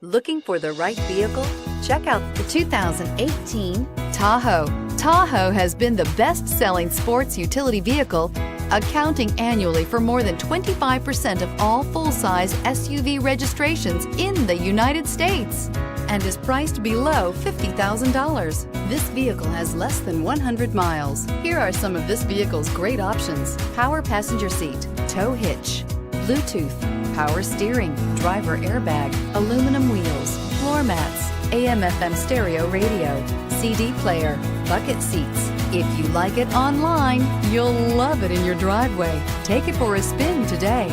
Looking for the right vehicle? Check out the 2018 Tahoe. Tahoe has been the best-selling sports utility vehicle, accounting annually for more than 25% of all full-size SUV registrations in the United States, and is priced below $50,000. This vehicle has less than 100 miles. Here are some of this vehicle's great options: power passenger seat, tow hitch, Bluetooth, power steering, driver airbag, aluminum wheels, floor mats, AM/FM stereo radio, CD player, bucket seats. If you like it online, you'll love it in your driveway. Take it for a spin today.